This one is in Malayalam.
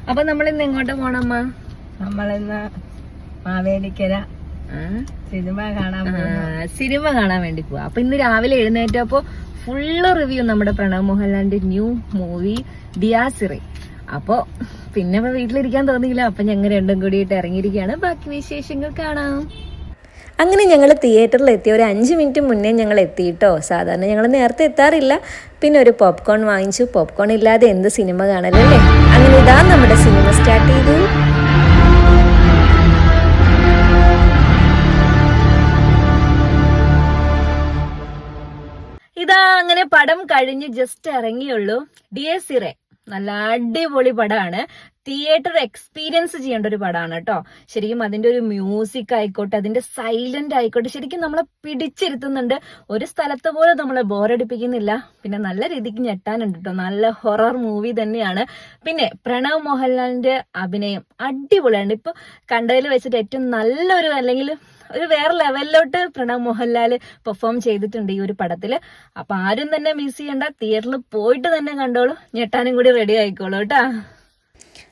അപ്പൊ നമ്മളിന്ന് എങ്ങോട്ട് പോണമ്മ? നമ്മളിന്ന് മാവേലിക്കര സിനിമ കാണാൻ വേണ്ടി പോവാ. അപ്പൊ ഇന്ന് രാവിലെ എഴുന്നേറ്റപ്പോ ഫുള്ള് റിവ്യൂ നമ്മുടെ പ്രണവ് മോഹൻലാലിന്റെ ന്യൂ മൂവി ദിയാസിറി. അപ്പൊ പിന്നെ വീട്ടിലിരിക്കാൻ തോന്നിയില്ല. അപ്പൊ ഞങ്ങൾ രണ്ടും കൂടിയിട്ട് ഇറങ്ങിയിരിക്കുകയാണ്. ബാക്കി വിശേഷങ്ങൾ കാണാം. അങ്ങനെ ഞങ്ങൾ തിയേറ്ററിൽ എത്തി. ഒരു 5 മിനിറ്റ് മുന്നേ ഞങ്ങൾ എത്തിയിട്ടോ. സാധാരണ ഞങ്ങൾ നേരത്തെ എത്താറില്ല. പിന്നെ ഒരു പോപ്കോൺ വാങ്ങിച്ചു. പോപ്കോൺ ഇല്ലാതെ എന്ത് സിനിമ കാണലല്ലേ. അങ്ങനെ ഇതാ നമ്മുടെ സിനിമ സ്റ്റാർട്ട് ചെയ്തു. ഇതാ അങ്ങനെ പടം കഴിഞ്ഞ് ജസ്റ്റ് ഇറങ്ങിയുള്ളൂ. ദിയാസിറി നല്ല അടിപൊളി പടമാണ്. തിയേറ്റർ എക്സ്പീരിയൻസ് ചെയ്യേണ്ട ഒരു പടമാണ് കേട്ടോ. ശരിക്കും അതിന്റെ ഒരു മ്യൂസിക് ആയിക്കോട്ടെ, അതിന്റെ സൈലന്റ് ആയിക്കോട്ടെ, ശരിക്കും നമ്മളെ പിടിച്ചിരുത്തുന്നുണ്ട്. ഒരു സ്ഥലത്ത് പോലും നമ്മളെ ബോറടിപ്പിക്കുന്നില്ല. പിന്നെ നല്ല രീതിക്ക് ഞെട്ടാനുണ്ട് കേട്ടോ. നല്ല ഹൊറർ മൂവി തന്നെയാണ്. പിന്നെ പ്രണവ് മോഹൻലാലിന്റെ അഭിനയം അടിപൊളിയാണ്. ഇപ്പൊ കണ്ടതിൽ വെച്ചിട്ട് ഏറ്റവും നല്ലൊരു, അല്ലെങ്കിൽ ഒരു വേറെ ലെവലിലോട്ട് പ്രണവ് മോഹൻലാല് പെർഫോം ചെയ്തിട്ടുണ്ട് ഈ ഒരു പടത്തില്. അപ്പൊ ആരും തന്നെ മിസ് ചെയ്യണ്ട, തിയേറ്ററിൽ പോയിട്ട് തന്നെ കണ്ടോളൂ. ഞെട്ടാനും കൂടി റെഡി ആയിക്കോളൂ കേട്ടാ.